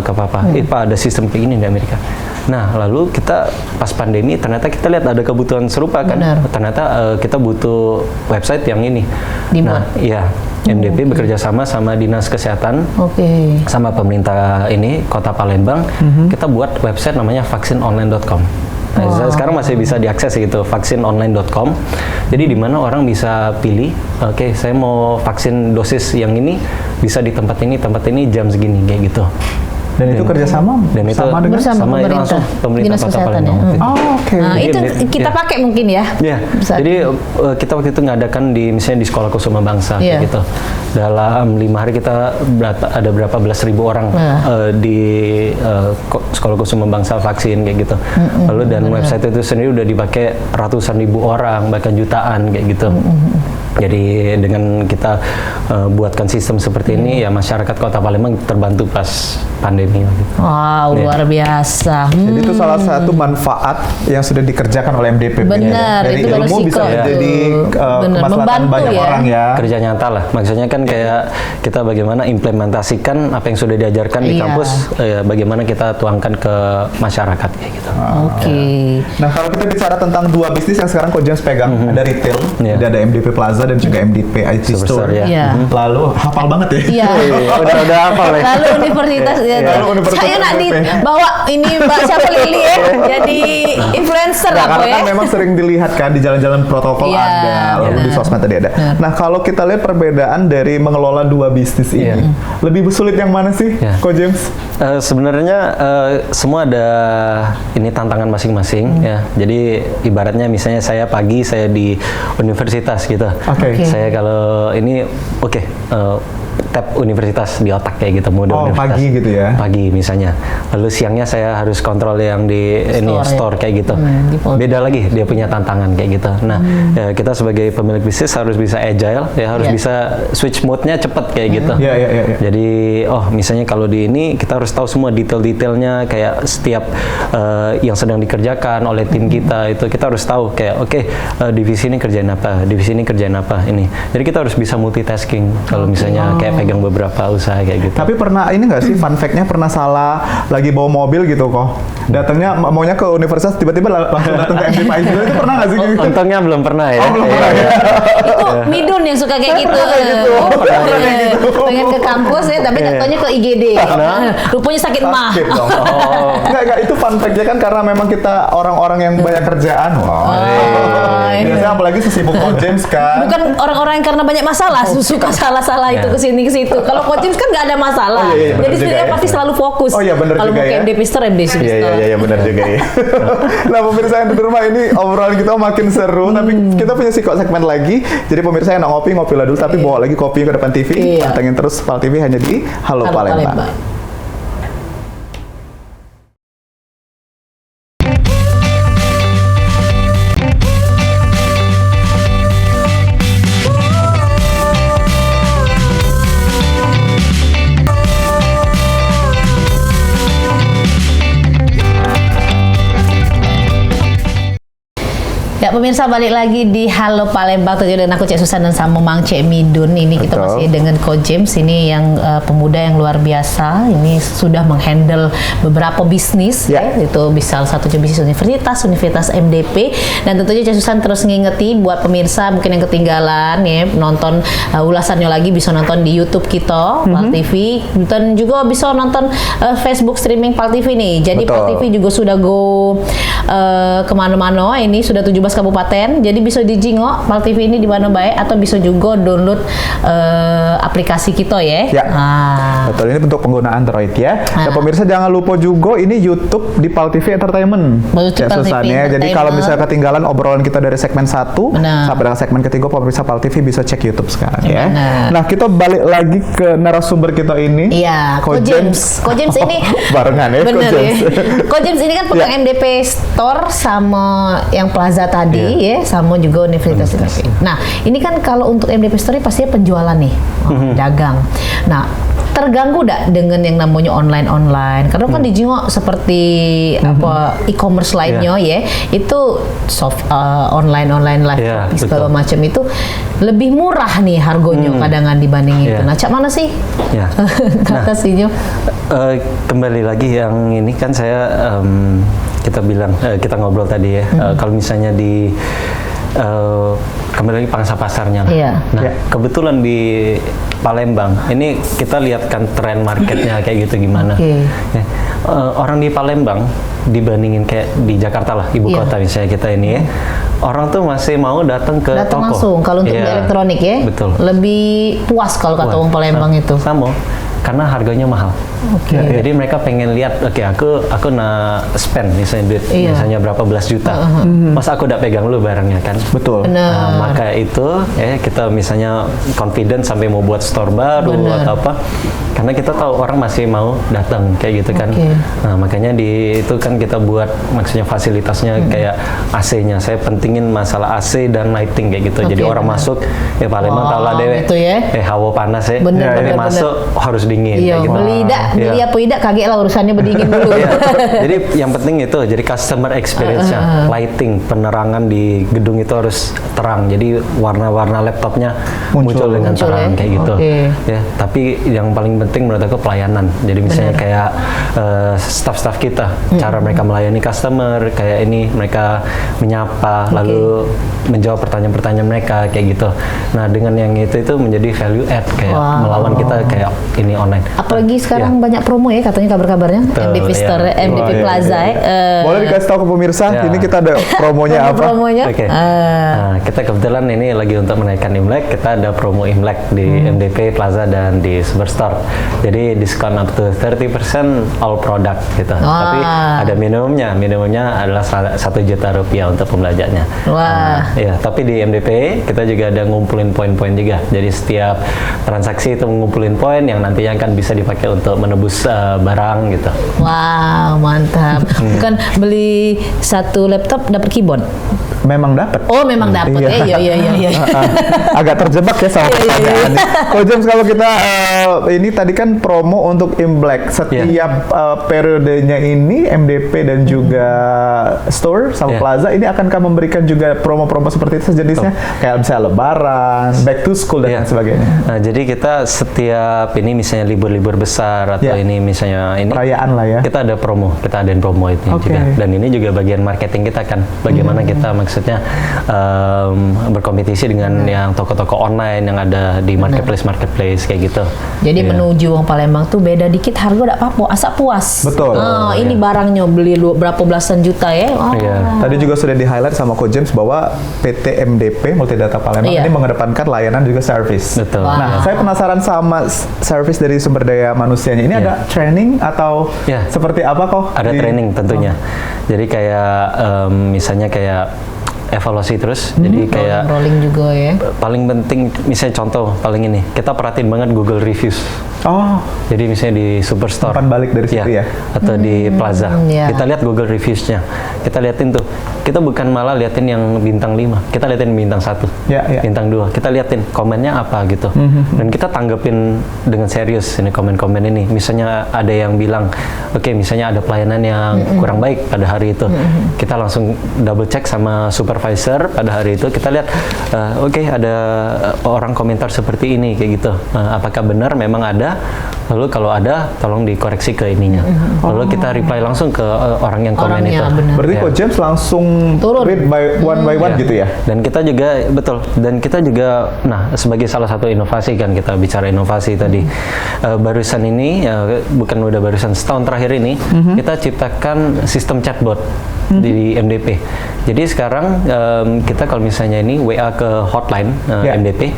ke papa, Pak ada sistem kayak gini di Amerika. Nah lalu kita pas pandemi ternyata kita lihat ada kebutuhan serupa kan. Benar. Ternyata kita butuh website yang ini. Dibuat. Nah iya, MDP bekerja sama Dinas Kesehatan sama pemerintah ini Kota Palembang, kita buat website namanya vaksinonline.com. Nah, sekarang masih bisa diakses gitu, vaksinonline.com. Jadi di mana orang bisa pilih, oke, saya mau vaksin dosis yang ini bisa di tempat ini jam segini kayak gitu. Dan itu kerjasama Dan itu sama dengan bersama pemerintah, langsung pemerintah Dinas Kota Kesehatan Palembang. ya. Oh, oke. Nah, Jadi itu kita ya. pakai mungkin ya. Iya. Saat Jadi kita waktu itu ngadakan misalnya di Sekolah Kusuma Bangsa kayak gitu. Dalam 5 hari kita ada berapa belas ribu orang di Sekolah Kusuma Bangsa vaksin kayak gitu. Lalu dan website itu sendiri udah dipakai ratusan ribu orang, bahkan jutaan kayak gitu. Jadi dengan kita buatkan sistem seperti ini, ya masyarakat Kota Palembang terbantu pas pandemi. Wow, luar biasa. Jadi itu salah satu manfaat yang sudah dikerjakan oleh MDP. Benar, Dari itu ilmu beresiko bisa itu. menjadi Benar, kemaslahatan membantu banyak ya. orang ya. Kerja nyata lah, maksudnya kan kayak kita bagaimana implementasikan apa yang sudah diajarkan di kampus, bagaimana kita tuangkan ke masyarakat kayak gitu. Oke. Nah kalau kita bicara tentang dua bisnis yang sekarang Ko James pegang, ada retail, ada MDP Plaza dan juga MDP IT Superstore, Store. ya. Iya. Lalu hafal banget ya. Iya. udah apa ya? Lalu universitas ya. Lalu universitas Saya nak MDP. bawa ini Mbak siapa Lili ya jadi influencer Nah, apa karena ya. kan memang sering dilihat kan di jalan-jalan protokol Iya, ada, lalu di benar. sosmed tadi ada. Nah kalau kita lihat perbedaan dari mengelola dua bisnis ini, lebih sulit yang mana sih, Ko James? Sebenarnya semua ada ini tantangan masing-masing ya. Jadi ibaratnya misalnya saya pagi saya di universitas gitu. Oke. Saya kalau ini tab universitas di otak kayak gitu, mode Oh, universitas. pagi gitu ya? Pagi misalnya. Lalu siangnya saya harus kontrol yang di store kayak gitu. Beda lagi dia punya tantangan kayak gitu. Nah, ya, kita sebagai pemilik bisnis harus bisa agile, ya harus bisa switch mode-nya cepet kayak gitu. Jadi, misalnya kalau di ini kita harus tahu semua detail-detailnya kayak setiap yang sedang dikerjakan oleh tim kita itu kita harus tahu kayak divisi ini kerjain apa, divisi ini kerjain apa ini. Jadi kita harus bisa multitasking kalau misalnya kayak pegang beberapa usaha kayak gitu. Tapi pernah ini nggak sih fun fact-nya pernah salah lagi bawa mobil gitu kok? Datangnya maunya ke universitas tiba-tiba langsung datang ke MD Pais itu pernah nggak sih? Untungnya belum pernah ya. Belum pernah ya. Itu Midun yang suka kayak gitu. Pengen ke kampus ya, tapi jatuhnya ke IGD. Rupanya sakit mah. Sakit dong. Enggak, itu fun fact-nya kan karena memang kita orang-orang yang banyak kerjaan. Biasanya apalagi sesibuk Coach James kan. Bukan orang-orang yang karena banyak masalah, suka salah-salah itu ke sini ke situ. Kalau Coach James kan nggak ada masalah. Jadi setiap pasti selalu fokus. Oh iya benar juga ya. Kalau mau ke MD Pister, MD Pister. Iya benar juga ya. Nah pemirsa yang di rumah ini obrolan kita makin seru, tapi kita punya segmen lagi. Jadi pemirsa yang ngopi lah dulu, tapi bawa lagi kopi ke depan TV. Pantengin terus Pal TV hanya di Halo Palembang. Ya pemirsa, balik lagi di Halo Palembang dan aku Cek Susan dan sama Mang Cek Midun. Ini kita masih dengan Coach James ini yang pemuda yang luar biasa. Ini sudah menghandle beberapa bisnis itu bisa salah satunya bisnis universitas MDP, dan tentunya Cek Susan terus ngingeti buat pemirsa mungkin yang ketinggalan ya nonton ulasannya lagi bisa nonton di YouTube kita Pal TV, dan juga bisa nonton Facebook streaming Pal TV nih. Jadi Pal TV juga sudah go kemana-mana, ini sudah 17 kabupaten, jadi bisa dijingok Pal TV ini di mana baik, atau bisa juga download aplikasi kita ya. Betul, ini bentuk pengguna Android ya. Dan pemirsa jangan lupa juga ini YouTube di Pal TV Entertainment. Jadi kalau misalnya ketinggalan obrolan kita dari segmen 1 sampai dengan segmen ketiga, pemirsa Pal TV bisa cek YouTube sekarang ya. Nah kita balik lagi ke narasumber kita ini. Iya, Coach James. Coach James ini barengan ya. Bener ya. Coach James ini kan pegang MDP Store sama yang Plaza tadi ya, sama juga Universitas MDP. Nah, ini kan kalau untuk MDP Store pastinya penjualan nih, dagang. Nah, terganggu enggak dengan yang namanya online? Karena kan di Jingo seperti e-commerce lainnya ya, itu online live segala macam itu lebih murah nih harganya kadang dibanding itu. Nah, cak mana sih? Kata sinya. Kembali lagi yang ini kan saya kita ngobrol tadi ya. Kalau misalnya di kembali lagi pangsa pasarnya. Nah, kebetulan di Palembang ini kita lihat kan tren marketnya kayak gitu gimana. Orang di Palembang dibandingin kayak di Jakarta lah, ibu kota misalnya kita ini ya, orang tuh masih mau datang ke toko langsung kalau untuk elektronik ya. Betul. Lebih puas kalau kata orang Palembang itu. Sama. Karena harganya mahal. Jadi mereka pengen lihat, aku nak spend misalnya duit, misalnya berapa belas juta. Masa aku udah pegang lu barangnya kan? Betul. Nah, maka itu kita misalnya confident sampai mau buat store baru atau apa. Karena kita tahu orang masih mau datang kayak gitu kan. Nah, makanya itu kan kita buat maksudnya fasilitasnya kayak AC-nya. Saya pentingin masalah AC dan lighting kayak gitu. Jadi orang masuk Palembang tahu lah dewe. Gitu ya. Hawa panas ya. Tapi masuk harus dingin. Iya, gitu. beli apa tidak kaget lah urusannya berdingin dulu. Jadi yang penting itu, jadi customer experience-nya, lighting, penerangan di gedung itu harus terang. Jadi warna-warna laptopnya muncul dengan terang kayak gitu. Ya, tapi yang paling penting menurut aku pelayanan. Jadi misalnya kayak staff-staff kita, cara mereka melayani customer, kayak ini mereka menyapa, lalu menjawab pertanyaan-pertanyaan mereka kayak gitu. Nah, dengan yang itu menjadi value add kayak melawan kita kayak ini online. Apalagi sekarang banyak promo ya katanya kabar-kabarnya MDP Store, MDP Plaza ya. Boleh dikasih tahu ke pemirsa, ini kita ada promonya apa? Promonya. Oke. Nah, kita kebetulan ini lagi untuk menaikkan Imlek, kita ada promo Imlek di MDP Plaza dan di Superstore. Jadi diskon up to 30% all product gitu. Tapi ada minimumnya adalah 1 juta rupiah untuk pembelajarnya. Wah. Ya, tapi di MDP kita juga ada ngumpulin poin-poin juga. Jadi setiap transaksi itu ngumpulin poin yang nantinya akan bisa dipakai untuk menebus barang gitu. Wow, mantap. Bukan beli 1 laptop dapat keyboard. Memang dapat. Oh, memang dapat ya. Iya. Agak terjebak ya sama pertanyaan. Kalau James, kalau kita ini tadi kan promo untuk Imlek. Setiap periodenya ini MDP dan juga Store sama Plaza ini akankah memberikan juga promo-promo seperti itu sejenisnya? Kayak misalnya Lebaran, Back to School dan sebagainya. Nah, jadi kita setiap ini misalnya libur-libur besar atau ini misalnya ini perayaan lah ya. Kita ada promo, kita adain promo itu juga. Dan ini juga bagian marketing kita kan. Bagaimana kita maksudnya berkompetisi dengan yang toko-toko online yang ada di marketplace kayak gitu. Jadi menuju Wong Palembang tuh beda dikit harga udah apa-apa, asal puas. Betul. Ini barangnya beli berapa belasan juta ya. Tadi juga sudah di-highlight sama Coach James bahwa PT MDP Multidata Palembang ini mengedepankan layanan juga service. Betul. Nah, saya penasaran sama service dari sumber daya manusianya. Ini ada training atau seperti apa kok? Ada training tentunya. Jadi kayak misalnya kayak evaluasi terus, jadi kayak rolling juga ya. Paling penting, misalnya contoh paling ini, kita perhatiin banget Google Reviews. Jadi misalnya di Superstore, umpan balik dari situ ya, atau di Plaza, kita lihat Google Reviews-nya, kita liatin tuh. Kita bukan malah liatin yang bintang 5, kita liatin bintang 1, bintang 2, kita liatin komennya apa gitu, dan kita tanggepin dengan serius ini komen-komen ini. Misalnya ada yang bilang, oke, misalnya ada pelayanan yang kurang baik pada hari itu, kita langsung double check sama supervisor pada hari itu, kita lihat, oke, ada orang komentar seperti ini kayak gitu, apakah benar memang ada? Lalu kalau ada, tolong dikoreksi ke ininya. Lalu kita reply langsung ke orang yang komen itu. Benar. Berarti Coach James langsung turun read by one gitu ya? Dan kita juga, dan kita juga, nah, sebagai salah satu inovasi kan, kita bicara inovasi tadi. Barusan ini, bukan udah barusan, setahun terakhir ini, kita ciptakan sistem chatbot di MDP. Jadi sekarang kita kalau misalnya ini WA ke hotline MDP,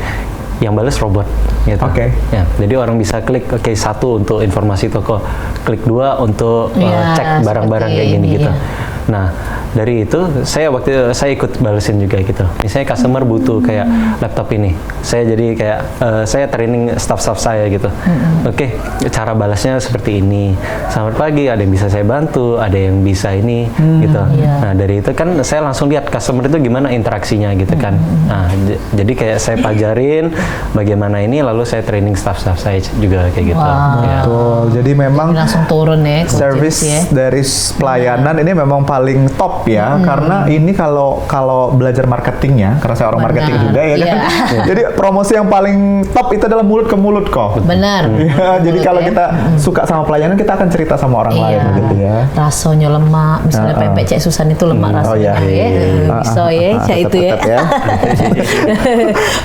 yang balas robot gitu. Ya, jadi orang bisa klik 1 untuk informasi toko, klik 2 untuk cek barang-barang kayak gini gitu. Nah, dari itu saya ikut balesin juga gitu. Misalnya customer butuh kayak laptop ini, saya jadi kayak saya training staff saya gitu. Oke, cara balasnya seperti ini. Selamat pagi, ada yang bisa saya bantu, ada yang bisa ini gitu. Nah, dari itu kan saya langsung lihat customer itu gimana interaksinya gitu kan. Nah, jadi kayak saya pelajarin bagaimana ini, lalu saya training staff saya juga kayak gitu. Betul. Jadi memang langsung turun ya service dari pelayanan ini memang paling top ya, karena ini kalau belajar marketingnya, karena saya orang marketing juga ya kan. Jadi promosi yang paling top itu adalah mulut ke mulut kok. Benar. Ya, jadi kalau kita suka sama pelayanan, kita akan cerita sama orang lain gitu ya. Rasanya lemak, misalnya pepek Cek Susan itu lemak rasanya bisa ya, Cek itu ya.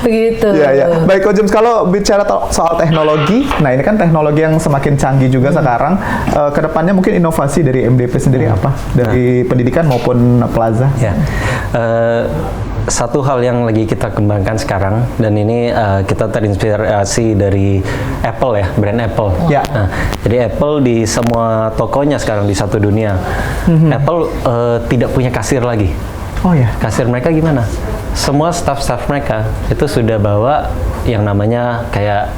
Begitu. Baik Coach James, kalau bicara soal teknologi, nah ini kan teknologi yang semakin canggih juga sekarang. Kedepannya mungkin inovasi dari MDP sendiri apa? Dari pendidikan maupun Plaza? Satu hal yang lagi kita kembangkan sekarang, dan ini kita terinspirasi dari Apple ya, brand Apple. Nah, jadi Apple di semua tokonya sekarang di satu dunia, Apple tidak punya kasir lagi. Kasir mereka gimana? Semua staff mereka itu sudah bawa yang namanya kayak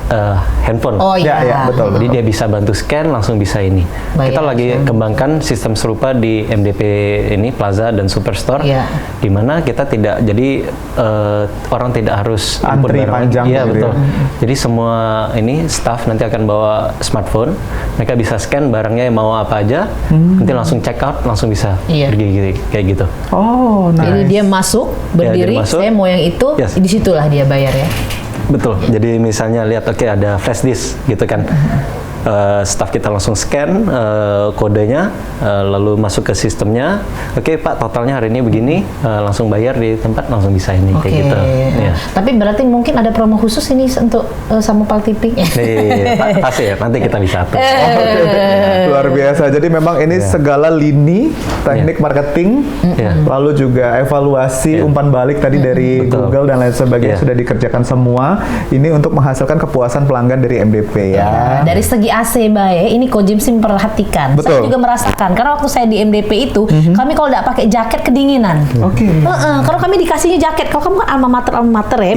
handphone. Betul. Jadi dia bisa bantu scan, langsung bisa ini. Kita lagi kembangkan sistem serupa di MDP ini, Plaza dan Superstore, di mana kita tidak, jadi orang tidak harus antri panjang. Betul. Jadi semua ini staff nanti akan bawa smartphone, mereka bisa scan barangnya yang mau apa aja, nanti langsung check out, langsung bisa pergi kayak gitu. Jadi dia masuk, berdiri, saya mau yang itu, disitulah dia bayar ya. Betul. Jadi misalnya lihat, oke, ada flash disk gitu kan. staff kita langsung scan kodenya, lalu masuk ke sistemnya. Oke Pak, totalnya hari ini begini, langsung bayar di tempat, langsung bisa ini kayak gitu. Ya. Tapi berarti mungkin ada promo khusus ini untuk sama Pal TV. Pasti ya, nanti kita bisa atur. Luar biasa. Jadi memang ini segala lini teknik marketing, lalu juga evaluasi umpan balik tadi dari Google dan lain sebagainya sudah dikerjakan semua. Ini untuk menghasilkan kepuasan pelanggan dari MDP ya. Dari segi AC baik, ini Ko James memperhatikan. Saya juga merasakan karena waktu saya di MDP itu, kami kalau tidak pakai jaket kedinginan. Kalau kami dikasihnya jaket, kalau kamu kan alma mater ya,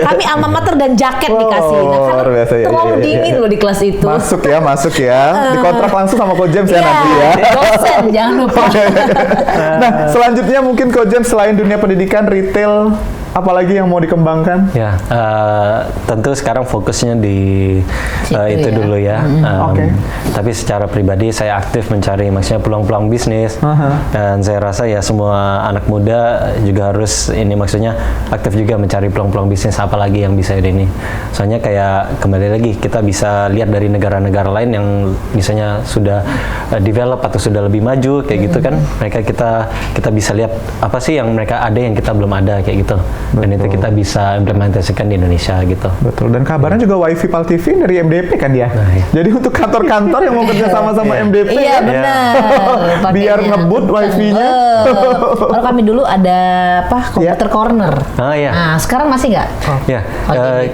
kami alma mater dan jaket dikasih. Nah, karena terlalu dingin loh di kelas itu. Masuk ya. Dikontrak langsung sama Ko James ya nanti ya. Dosen jangan lupa. Nah, selanjutnya mungkin Ko James selain dunia pendidikan, retail, apalagi yang mau dikembangkan? Ya, tentu sekarang fokusnya di itu dulu ya. Tapi secara pribadi saya aktif mencari maksudnya peluang-peluang bisnis. Dan saya rasa ya semua anak muda juga harus ini maksudnya aktif juga mencari peluang-peluang bisnis apalagi yang bisa ini. Soalnya kayak kembali lagi kita bisa lihat dari negara-negara lain yang misalnya sudah develop atau sudah lebih maju kayak gitu kan. Mereka kita bisa lihat apa sih yang mereka ada yang kita belum ada kayak gitu. Dan itu kita bisa implementasikan di Indonesia gitu. Betul. Dan kabarnya juga WiFi Pal TV dari MDP kan ya. Jadi untuk kantor-kantor yang mau kerja sama MDP, iya benar. biar ngebut WiFi-nya. Kalau kami dulu ada komputer corner. Nah, sekarang masih nggak?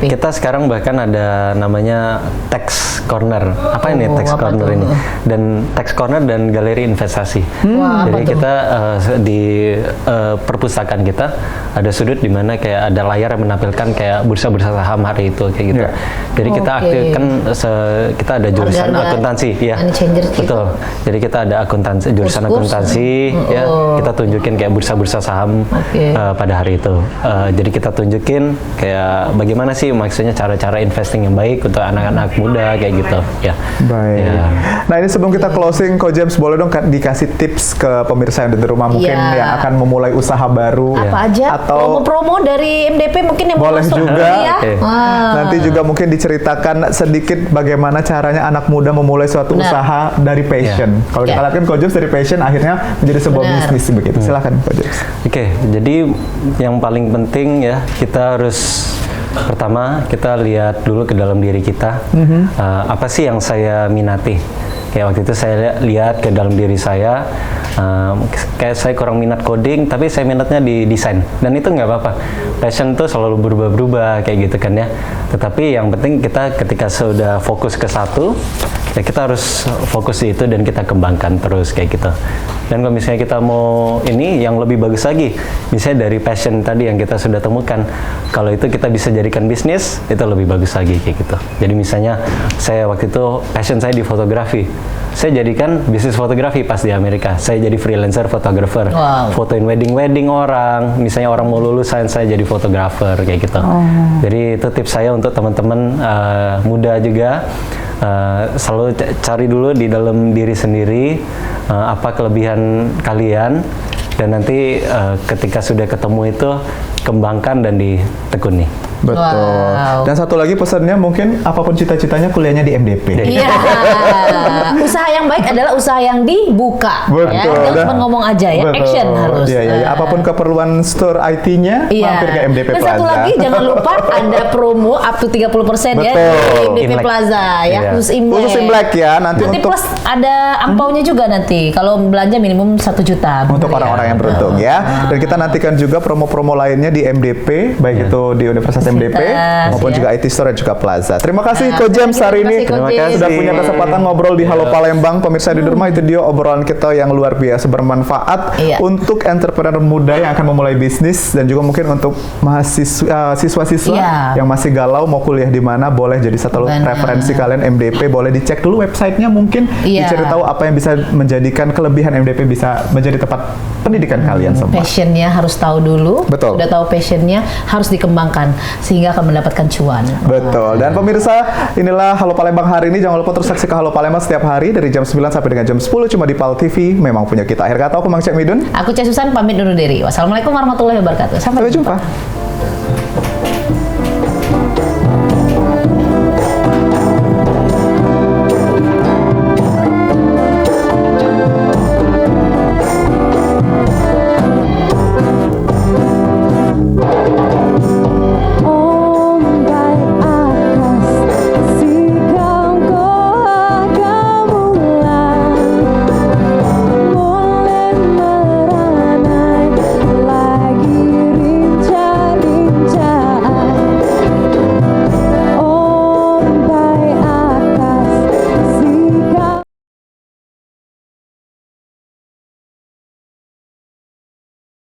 Kita sekarang bahkan ada namanya Tax Corner. Apa ini Tax Corner ini? Dan Tax Corner dan galeri investasi. Jadi kita di perpustakaan kita ada sudut di mana kayak ada layar yang menampilkan kayak bursa-bursa saham hari itu kayak gitu. Jadi kita aktif kan kita ada jurusan akuntansi ya. Betul. Jadi kita ada jurusan akuntansi ya. Kita tunjukin kayak bursa-bursa saham pada hari itu. Jadi kita tunjukin kayak bagaimana sih maksudnya cara-cara investing yang baik untuk anak-anak muda kayak gitu ya. Baik. Nah, ini sebelum kita closing, Ko James boleh dong dikasih tips ke pemirsa yang di rumah mungkin yang akan memulai usaha baru apa aja atau promo dari MDP mungkin yang boleh masuk juga. Nanti juga mungkin diceritakan sedikit bagaimana caranya anak muda memulai suatu usaha dari passion. Kalau kita lihat kan Ko James dari passion akhirnya menjadi sebuah bisnis begitu. Silakan Ko James. Jadi yang paling penting ya kita harus pertama kita lihat dulu ke dalam diri kita. Apa sih yang saya minati? Kayak waktu itu saya lihat ke dalam diri saya, kayak saya kurang minat coding, tapi saya minatnya di desain. Dan itu nggak apa-apa. Passion tuh selalu berubah-berubah kayak gitu kan ya. Tetapi yang penting kita ketika sudah fokus ke satu, ya kita harus fokus di itu dan kita kembangkan terus kayak gitu. Dan kalau misalnya kita mau ini yang lebih bagus lagi, misalnya dari passion tadi yang kita sudah temukan, kalau itu kita bisa jadikan bisnis, itu lebih bagus lagi kayak gitu. Jadi misalnya saya waktu itu passion saya di fotografi, saya jadikan bisnis fotografi pas di Amerika. Saya jadi freelancer fotografer, fotoin wedding orang, misalnya orang mau lulusan saya jadi fotografer kayak gitu. Jadi itu tips saya untuk teman-teman muda juga. Selalu cari dulu di dalam diri sendiri apa kelebihan kalian dan nanti ketika sudah ketemu itu kembangkan dan ditekuni. Betul. Dan satu lagi pesannya mungkin apapun cita-citanya kuliahnya di MDP. Iya. Usaha yang baik adalah usaha yang dibuka. Betul. Ya. Jangan cuma ngomong aja ya, action harus. Iya. Apapun keperluan store IT-nya, mampir ke MDP Plaza. Dan satu lagi jangan lupa ada promo up to 30% ya di MDP Plaza ya. Khusus Imlek ya. Nanti untuk plus ada angpaunya juga nanti. Kalau belanja minimum 1 juta. Untuk orang-orang yang beruntung ya. Dan kita nantikan juga promo-promo lainnya di MDP, baik itu di Universitas MDP maupun juga IT Store dan juga Plaza. Terima kasih Ko James hari ini sudah punya kesempatan ngobrol di Halo Palembang. Pemirsa di rumah, itu dia obrolan kita yang luar biasa bermanfaat untuk entrepreneur muda yang akan memulai bisnis dan juga mungkin untuk mahasiswa siswa-siswa yang masih galau mau kuliah di mana, boleh jadi satu referensi kalian MDP. Boleh dicek dulu websitenya, mungkin dicari tahu apa yang bisa menjadikan kelebihan MDP bisa menjadi tempat pendidikan kalian semua. Passionnya harus tahu dulu. Betul. Sudah tahu passionnya harus dikembangkan sehingga akan mendapatkan cuan. Betul. Dan pemirsa, inilah Halo Palembang hari ini. Jangan lupa terus saksikan Halo Palembang setiap hari dari jam 9 sampai dengan jam 10 cuma di Pal TV. Memang punya kita. Akhir kata aku Mang Cek Midun. Aku Cek Susan pamit undur diri. Wassalamualaikum warahmatullahi wabarakatuh. Sampai jumpa.